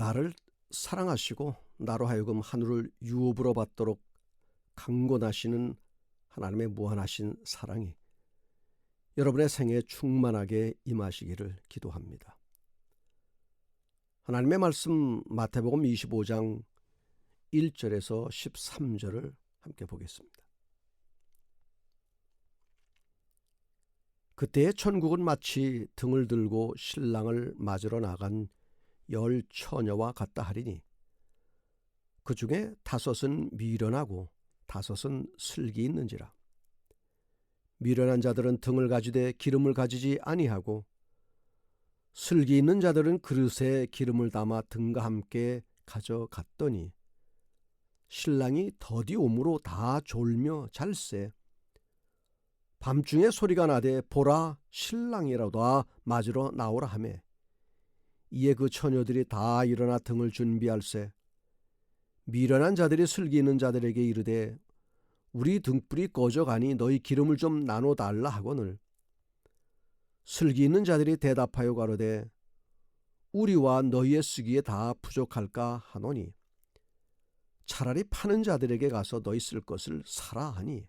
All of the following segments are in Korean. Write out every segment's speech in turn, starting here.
나를 사랑하시고 나로 하여금 하늘을 유업으로 받도록 강권하시는 하나님의 무한하신 사랑이 여러분의 생에 충만하게 임하시기를 기도합니다. 하나님의 말씀 마태복음 25장 1절에서 13절을 함께 보겠습니다. 그때의 천국은 마치 등을 들고 신랑을 맞으러 나간 10 처녀와 같다 하리니 그 중에 5은 미련하고 5은 슬기 있는지라. 미련한 자들은 등을 가지되 기름을 가지지 아니하고 슬기 있는 자들은 그릇에 기름을 담아 등과 함께 가져갔더니 신랑이 더디 오므로 다 졸며 잘세. 밤중에 소리가 나되 보라 신랑이라도 맞으러 나오라 하매 이에 그 처녀들이 다 일어나 등을 준비할세. 미련한 자들이 슬기 있는 자들에게 이르되 우리 등불이 꺼져가니 너희 기름을 좀 나눠달라 하거늘 슬기 있는 자들이 대답하여 가로되 우리와 너희의 쓰기에 다 부족할까 하노니 차라리 파는 자들에게 가서 너희 쓸 것을 사라 하니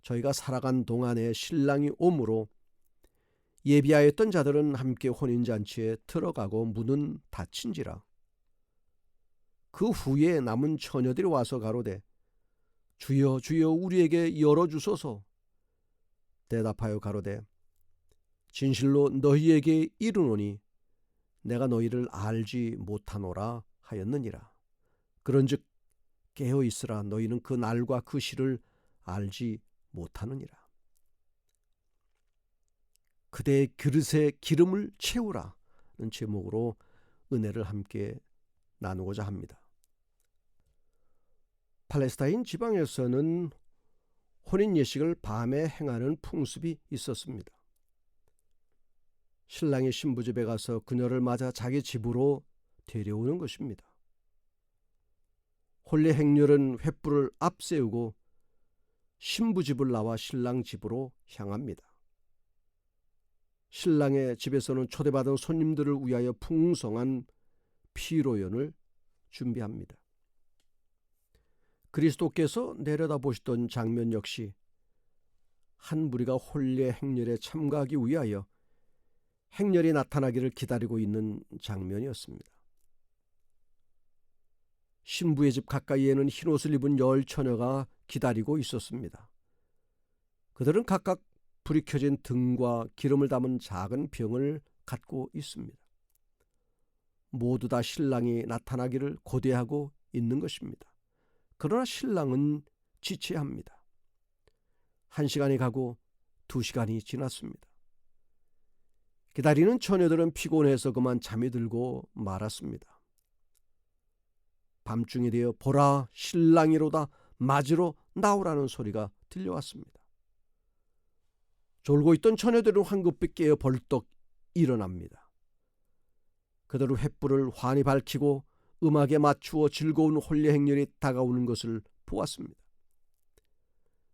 저희가 살아간 동안에 신랑이 오므로 예비하였던 자들은 함께 혼인잔치에 들어가고 문은 닫힌지라. 그 후에 남은 처녀들이 와서 가로되 주여 주여 우리에게 열어주소서. 대답하여 가로되 진실로 너희에게 이르노니 내가 너희를 알지 못하노라 하였느니라. 그런즉 깨어있으라. 너희는 그 날과 그 시를 알지 못하느니라. 그대의 그릇에 기름을 채우라는 제목으로 은혜를 함께 나누고자 합니다. 팔레스타인 지방에서는 혼인 예식을 밤에 행하는 풍습이 있었습니다. 신랑이 신부 집에 가서 그녀를 맞아 자기 집으로 데려오는 것입니다. 혼례 행렬은 횃불을 앞세우고 신부 집을 나와 신랑 집으로 향합니다. 신랑의 집에서는 초대받은 손님들을 위하여 풍성한 피로연을 준비합니다. 그리스도께서 내려다보시던 장면 역시 한 무리가 혼례 행렬에 참가하기 위하여 행렬이 나타나기를 기다리고 있는 장면이었습니다. 신부의 집 가까이에는 흰옷을 입은 10 처녀가 기다리고 있었습니다. 그들은 각각 불이 켜진 등과 기름을 담은 작은 병을 갖고 있습니다. 모두 다 신랑이 나타나기를 고대하고 있는 것입니다. 그러나 신랑은 지체합니다. 1시간이 가고 2시간이 지났습니다. 기다리는 처녀들은 피곤해서 그만 잠이 들고 말았습니다. 밤중이 되어 보라 신랑이로다 맞으러 나오라는 소리가 들려왔습니다. 졸고 있던 처녀들은 황급히 깨어 벌떡 일어납니다. 그들은 횃불을 환히 밝히고 음악에 맞추어 즐거운 혼례 행렬이 다가오는 것을 보았습니다.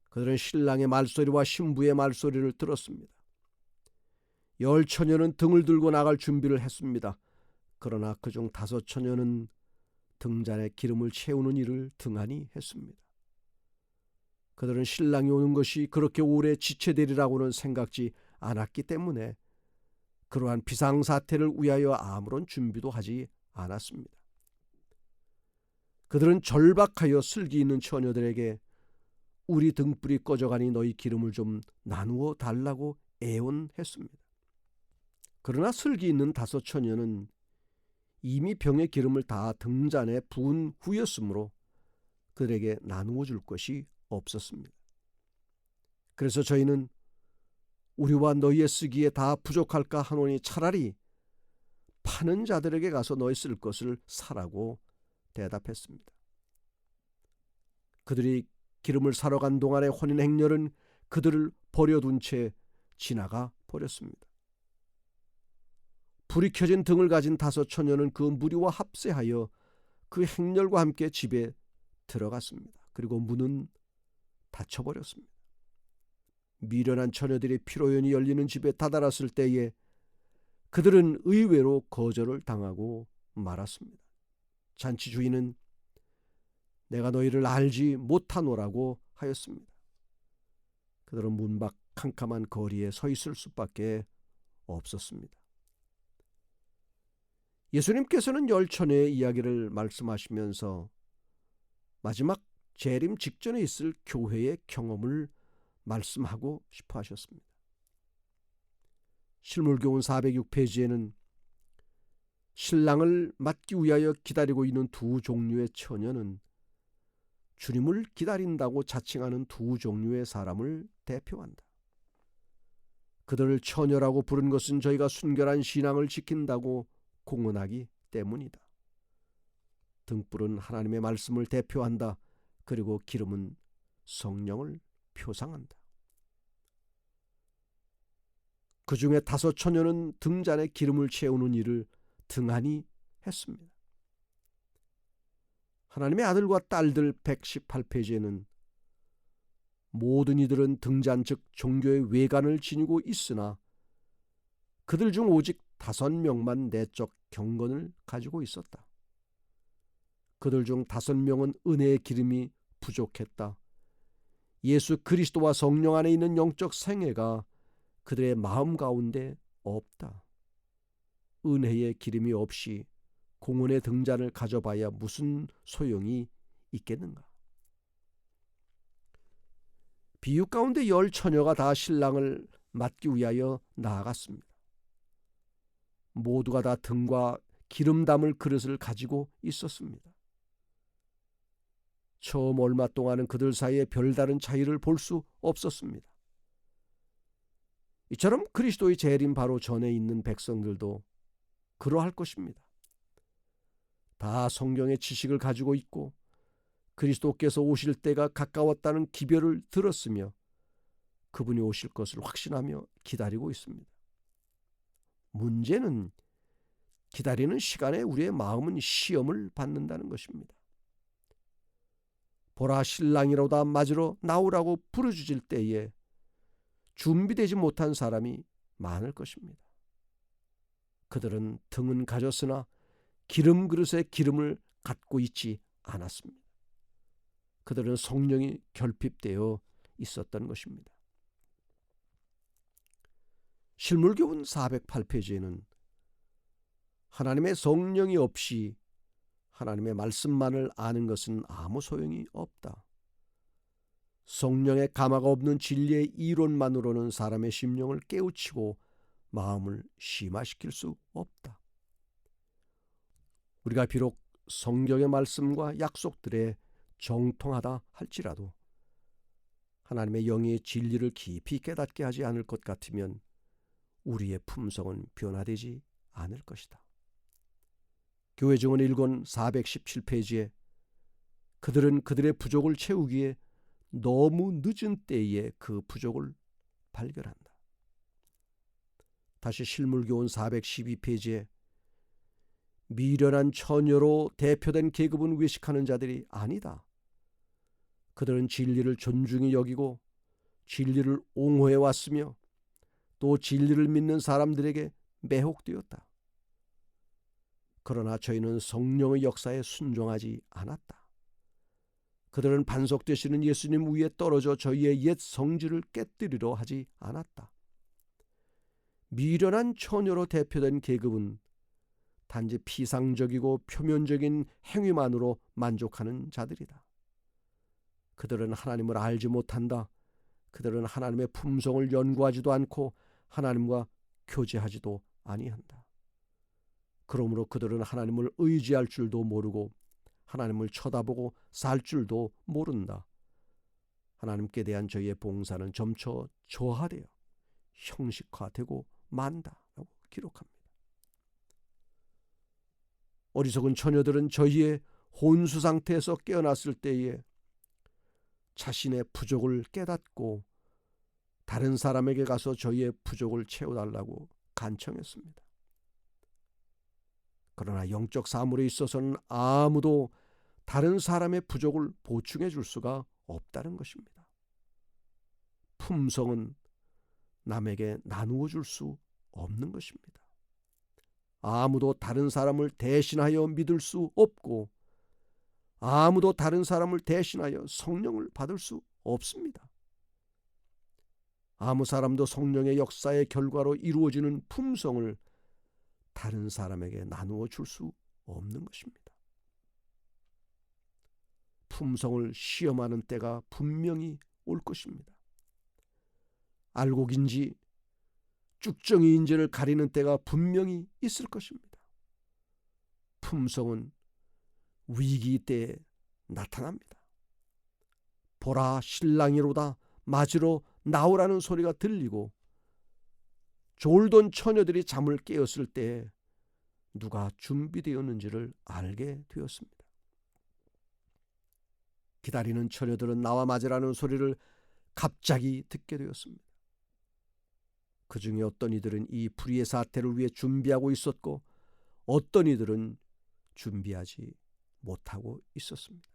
그들은 신랑의 말소리와 신부의 말소리를 들었습니다. 10 처녀는 등을 들고 나갈 준비를 했습니다. 그러나 그중 5 처녀는 등잔에 기름을 채우는 일을 등한히 했습니다. 그들은 신랑이 오는 것이 그렇게 오래 지체되리라고는 생각지 않았기 때문에 그러한 비상사태를 위하여 아무런 준비도 하지 않았습니다. 그들은 절박하여 슬기 있는 처녀들에게 우리 등불이 꺼져가니 너희 기름을 좀 나누어 달라고 애원했습니다. 그러나 슬기 있는 5 처녀는 이미 병의 기름을 다 등잔에 부은 후였으므로 그들에게 나누어 줄 것이 없었습니다. 그래서 저희는 우리와 너희의 쓰기에 다 부족할까 하노니 차라리 파는 자들에게 가서 너희 쓸 것을 사라고 대답했습니다. 그들이 기름을 사러 간 동안의 혼인 행렬은 그들을 버려둔 채 지나가 버렸습니다. 불이 켜진 등을 가진 5 처녀는 그 무리와 합세하여 그 행렬과 함께 집에 들어갔습니다. 그리고 문은 닫혀버렸습니다. 미련한 처녀들이 피로연이 열리는 집에 다다랐을 때에 그들은 의외로 거절을 당하고 말았습니다. 잔치 주인은 내가 너희를 알지 못하노라고 하였습니다. 그들은 문 밖 캄캄한 거리에 서 있을 수밖에 없었습니다. 예수님께서는 열처녀의 이야기를 말씀하시면서 마지막 재림 직전에 있을 교회의 경험을 말씀하고 싶어 하셨습니다. 실물교훈 406페이지에는 신랑을 맞기 위하여 기다리고 있는 두 종류의 처녀는 주님을 기다린다고 자칭하는 두 종류의 사람을 대표한다. 그들을 처녀라고 부른 것은 저희가 순결한 신앙을 지킨다고 공언하기 때문이다. 등불은 하나님의 말씀을 대표한다. 그리고 기름은 성령을 표상한다. 그 중에 5 처녀는 등잔에 기름을 채우는 일을 등한히 했습니다. 하나님의 아들과 딸들 118페이지에는 모든 이들은 등잔 즉 종교의 외관을 지니고 있으나 그들 중 오직 5명만 내적 경건을 가지고 있었다. 그들 중 5명은 은혜의 기름이 부족했다. 예수 그리스도와 성령 안에 있는 영적 생애가 그들의 마음 가운데 없다. 은혜의 기름이 없이 공원의 등잔을 가져봐야 무슨 소용이 있겠는가? 비유 가운데 10 처녀가 다 신랑을 맞기 위하여 나아갔습니다. 모두가 다 등과 기름 담을 그릇을 가지고 있었습니다. 처음 얼마 동안은 그들 사이에 별다른 차이를 볼 수 없었습니다. 이처럼 그리스도의 재림 바로 전에 있는 백성들도 그러할 것입니다. 다 성경의 지식을 가지고 있고 그리스도께서 오실 때가 가까웠다는 기별을 들었으며 그분이 오실 것을 확신하며 기다리고 있습니다. 문제는 기다리는 시간에 우리의 마음은 시험을 받는다는 것입니다. 보라 신랑이로다 맞으러 나오라고 부르짖을 때에 준비되지 못한 사람이 많을 것입니다. 그들은 등은 가졌으나 기름 그릇에 기름을 갖고 있지 않았습니다. 그들은 성령이 결핍되어 있었던 것입니다. 실물교훈 408페이지에는 하나님의 성령이 없이 하나님의 말씀만을 아는 것은 아무 소용이 없다. 성령의 감화가 없는 진리의 이론만으로는 사람의 심령을 깨우치고 마음을 심화시킬 수 없다. 우리가 비록 성경의 말씀과 약속들에 정통하다 할지라도 하나님의 영의 진리를 깊이 깨닫게 하지 않을 것 같으면 우리의 품성은 변화되지 않을 것이다. 교회 증언 1권 417페이지에 그들은 그들의 부족을 채우기에 너무 늦은 때에 그 부족을 발견한다. 다시 실물교훈 412페이지에 미련한 처녀로 대표된 계급은 외식하는 자들이 아니다. 그들은 진리를 존중히 여기고 진리를 옹호해 왔으며 또 진리를 믿는 사람들에게 매혹되었다. 그러나 저희는 성령의 역사에 순종하지 않았다. 그들은 반석되시는 예수님 위에 떨어져 저희의 옛 성질을 깨뜨리려 하지 않았다. 미련한 처녀로 대표된 계급은 단지 피상적이고 표면적인 행위만으로 만족하는 자들이다. 그들은 하나님을 알지 못한다. 그들은 하나님의 품성을 연구하지도 않고 하나님과 교제하지도 아니한다. 그러므로 그들은 하나님을 의지할 줄도 모르고 하나님을 쳐다보고 살 줄도 모른다. 하나님께 대한 저희의 봉사는 점차 저하되어 형식화되고 만다라고 기록합니다. 어리석은 처녀들은 저희의 혼수 상태에서 깨어났을 때에 자신의 부족을 깨닫고 다른 사람에게 가서 저희의 부족을 채워달라고 간청했습니다. 그러나 영적 사물에 있어서는 아무도 다른 사람의 부족을 보충해 줄 수가 없다는 것입니다. 품성은 남에게 나누어 줄 수 없는 것입니다. 아무도 다른 사람을 대신하여 믿을 수 없고 아무도 다른 사람을 대신하여 성령을 받을 수 없습니다. 아무 사람도 성령의 역사의 결과로 이루어지는 품성을 다른 사람에게 나누어 줄 수 없는 것입니다. 품성을 시험하는 때가 분명히 올 것입니다. 알곡인지 쭉정이인지를 가리는 때가 분명히 있을 것입니다. 품성은 위기 때에 나타납니다. 보라, 신랑이로다, 맞으러 나오라는 소리가 들리고 졸던 처녀들이 잠을 깨었을 때에 누가 준비되었는지를 알게 되었습니다. 기다리는 처녀들은 나와 맞으라는 소리를 갑자기 듣게 되었습니다. 그 중에 어떤 이들은 이 불의의 사태를 위해 준비하고 있었고 어떤 이들은 준비하지 못하고 있었습니다.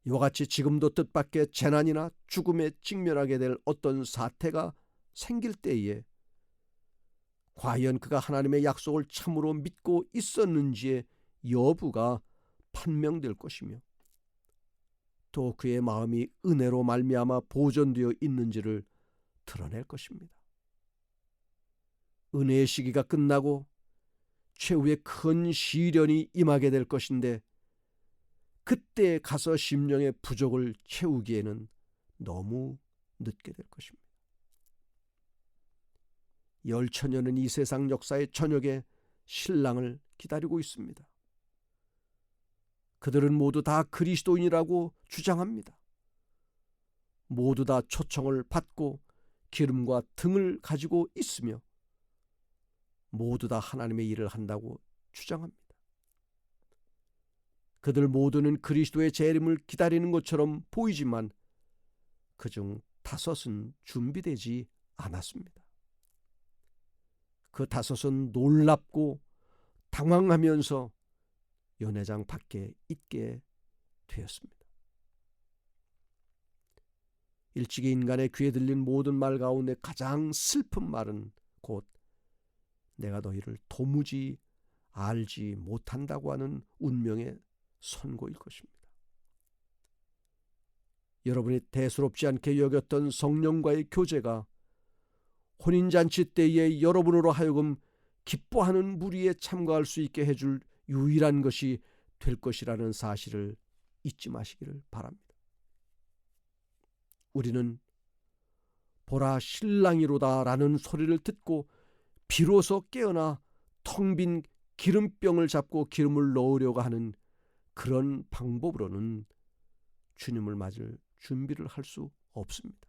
이와 같이 지금도 뜻밖의 재난이나 죽음에 직면하게 될 어떤 사태가 생길 때에 과연 그가 하나님의 약속을 참으로 믿고 있었는지의 여부가 판명될 것이며 또 그의 마음이 은혜로 말미암아 보존되어 있는지를 드러낼 것입니다. 은혜의 시기가 끝나고 최후의 큰 시련이 임하게 될 것인데 그때 가서 심령의 부족을 채우기에는 너무 늦게 될 것입니다. 열처녀는 이 세상 역사의 저녁에 신랑을 기다리고 있습니다. 그들은 모두 다 그리스도인이라고 주장합니다. 모두 다 초청을 받고 기름과 등을 가지고 있으며 모두 다 하나님의 일을 한다고 주장합니다. 그들 모두는 그리스도의 재림을 기다리는 것처럼 보이지만 그중 5은 준비되지 않았습니다. 그 5은 놀랍고 당황하면서 연회장 밖에 있게 되었습니다. 일찍이 인간의 귀에 들린 모든 말 가운데 가장 슬픈 말은 곧 내가 너희를 도무지 알지 못한다고 하는 운명의 선고일 것입니다. 여러분이 대수롭지 않게 여겼던 성령과의 교제가 혼인잔치 때에 여러분으로 하여금 기뻐하는 무리에 참가할 수 있게 해줄 유일한 것이 될 것이라는 사실을 잊지 마시기를 바랍니다. 우리는 보라, 신랑이로다 라는 소리를 듣고 비로소 깨어나 텅 빈 기름병을 잡고 기름을 넣으려고 하는 그런 방법으로는 주님을 맞을 준비를 할 수 없습니다.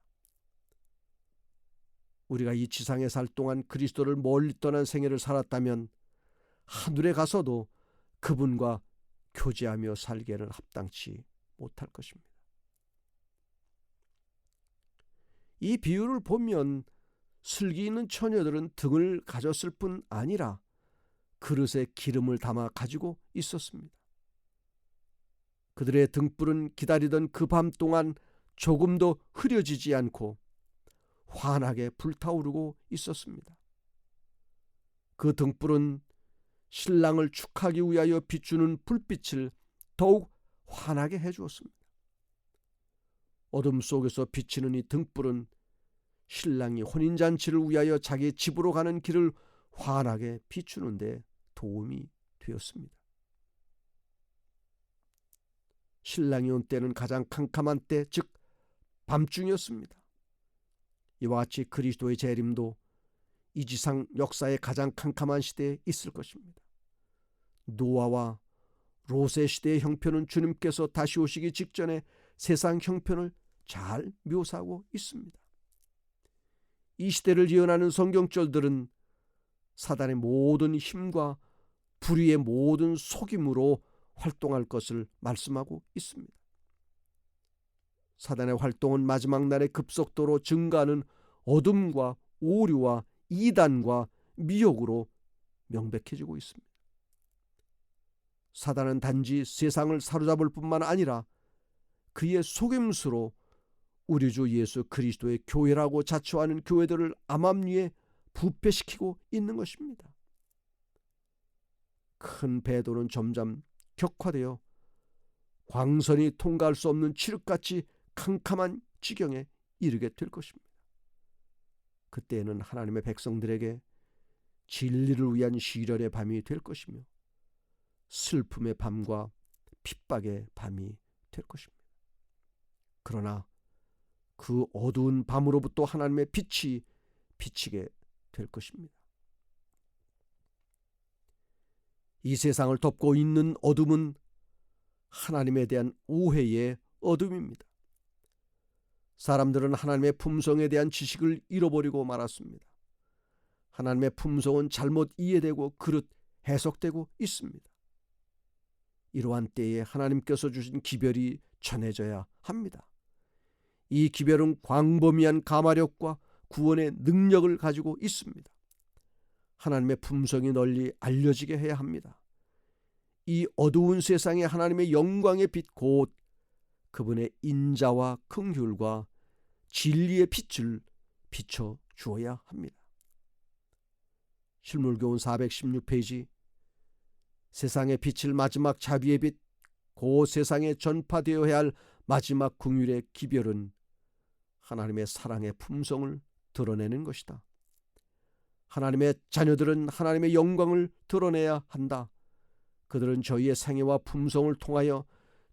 우리가 이 지상에 살 동안 그리스도를 멀리 떠난 생애를 살았다면 하늘에 가서도 그분과 교제하며 살기에는 합당치 못할 것입니다. 이 비유를 보면 슬기 있는 처녀들은 등을 가졌을 뿐 아니라 그릇에 기름을 담아 가지고 있었습니다. 그들의 등불은 기다리던 그 밤 동안 조금도 흐려지지 않고 환하게 불타오르고 있었습니다. 그 등불은 신랑을 축하하기 위하여 비추는 불빛을 더욱 환하게 해주었습니다. 어둠 속에서 비치는 이 등불은 신랑이 혼인잔치를 위하여 자기 집으로 가는 길을 환하게 비추는 데 도움이 되었습니다. 신랑이 온 때는 가장 캄캄한 때, 즉 밤중이었습니다. 이와 같이 그리스도의 재림도 이 지상 역사의 가장 캄캄한 시대에 있을 것입니다. 노아와 롯의 시대의 형편은 주님께서 다시 오시기 직전에 세상 형편을 잘 묘사하고 있습니다. 이 시대를 예언하는 성경절들은 사단의 모든 힘과 불의의 모든 속임으로 활동할 것을 말씀하고 있습니다. 사단의 활동은 마지막 날에 급속도로 증가하는 어둠과 오류와 이단과 미혹으로 명백해지고 있습니다. 사단은 단지 세상을 사로잡을 뿐만 아니라 그의 속임수로 우리 주 예수 그리스도의 교회라고 자처하는 교회들을 암암리에 부패시키고 있는 것입니다. 큰 배도는 점점 격화되어 광선이 통과할 수 없는 칠흑같이 캄캄한 지경에 이르게 될 것입니다. 그때에는 하나님의 백성들에게 진리를 위한 시련의 밤이 될 것이며 슬픔의 밤과 핍박의 밤이 될 것입니다. 그러나 그 어두운 밤으로부터 하나님의 빛이 비치게 될 것입니다. 이 세상을 덮고 있는 어둠은 하나님에 대한 오해의 어둠입니다. 사람들은 하나님의 품성에 대한 지식을 잃어버리고 말았습니다. 하나님의 품성은 잘못 이해되고 그릇 해석되고 있습니다. 이러한 때에 하나님께서 주신 기별이 전해져야 합니다. 이 기별은 광범위한 감화력과 구원의 능력을 가지고 있습니다. 하나님의 품성이 널리 알려지게 해야 합니다. 이 어두운 세상에 하나님의 영광의 빛 곧 그분의 인자와 긍휼과 진리의 빛을 비춰 주어야 합니다. 실물교훈 416페이지 세상의 빛을 마지막 자비의 빛, 그 세상에 전파되어야 할 마지막 긍휼의 기별은 하나님의 사랑의 품성을 드러내는 것이다. 하나님의 자녀들은 하나님의 영광을 드러내야 한다. 그들은 저희의 생애와 품성을 통하여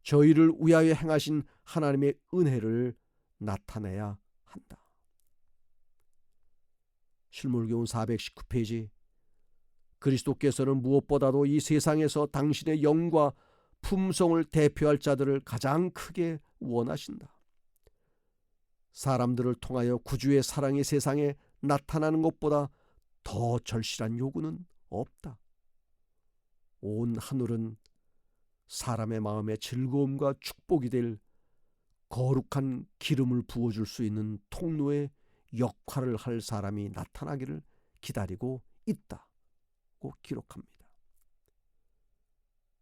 저희를 위하여 행하신 하나님의 은혜를 나타내야 한다. 실물교훈 419페이지 그리스도께서는 무엇보다도 이 세상에서 당신의 영과 품성을 대표할 자들을 가장 크게 원하신다. 사람들을 통하여 구주의 사랑이 세상에 나타나는 것보다 더 절실한 요구는 없다. 온 하늘은 사람의 마음에 즐거움과 축복이 될 거룩한 기름을 부어줄 수 있는 통로의 역할을 할 사람이 나타나기를 기다리고 있다고 기록합니다.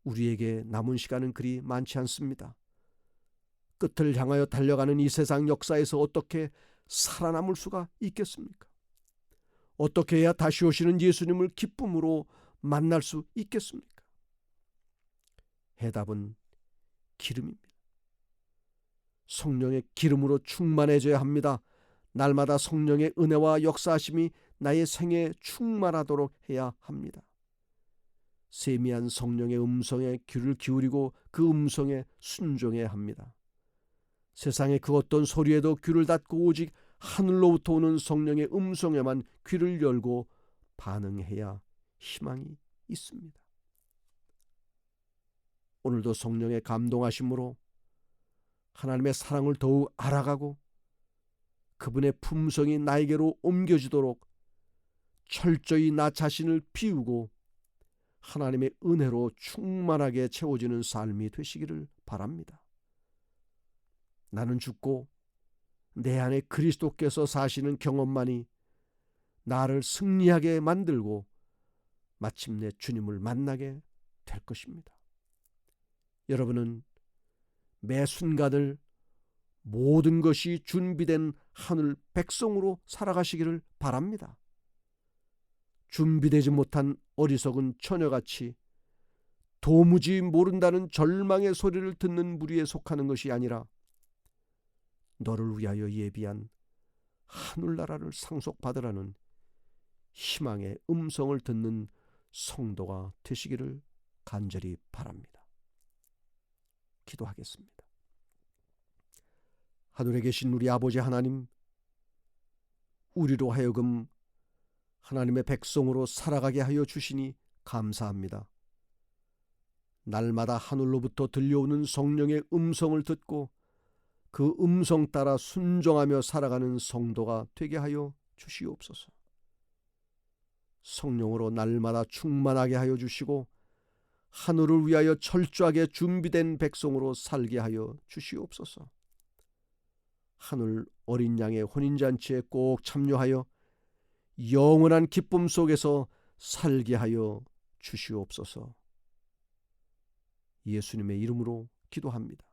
우리에게 남은 시간은 그리 많지 않습니다. 끝을 향하여 달려가는 이 세상 역사에서 어떻게 살아남을 수가 있겠습니까? 어떻게 해야 다시 오시는 예수님을 기쁨으로 만날 수 있겠습니까? 해답은 기름입니다. 성령의 기름으로 충만해져야 합니다. 날마다 성령의 은혜와 역사하심이 나의 생애에 충만하도록 해야 합니다. 세미한 성령의 음성에 귀를 기울이고 그 음성에 순종해야 합니다. 세상의 그 어떤 소리에도 귀를 닫고 오직 하늘로부터 오는 성령의 음성에만 귀를 열고 반응해야 희망이 있습니다. 오늘도 성령의 감동하심으로 하나님의 사랑을 더욱 알아가고 그분의 품성이 나에게로 옮겨지도록 철저히 나 자신을 비우고 하나님의 은혜로 충만하게 채워지는 삶이 되시기를 바랍니다. 나는 죽고 내 안에 그리스도께서 사시는 경험만이 나를 승리하게 만들고 마침내 주님을 만나게 될 것입니다. 여러분은 매 순간을 모든 것이 준비된 하늘 백성으로 살아가시기를 바랍니다. 준비되지 못한 어리석은 처녀같이 도무지 모른다는 절망의 소리를 듣는 무리에 속하는 것이 아니라 너를 위하여 예비한 하늘나라를 상속받으라는 희망의 음성을 듣는 성도가 되시기를 간절히 바랍니다. 기도하겠습니다. 하늘에 계신 우리 아버지 하나님, 우리로 하여금 하나님의 백성으로 살아가게 하여 주시니 감사합니다. 날마다 하늘로부터 들려오는 성령의 음성을 듣고 그 음성 따라 순종하며 살아가는 성도가 되게 하여 주시옵소서. 성령으로 날마다 충만하게 하여 주시고 하늘을 위하여 철저하게 준비된 백성으로 살게 하여 주시옵소서. 하늘 어린 양의 혼인잔치에 꼭 참여하여 영원한 기쁨 속에서 살게 하여 주시옵소서. 예수님의 이름으로 기도합니다.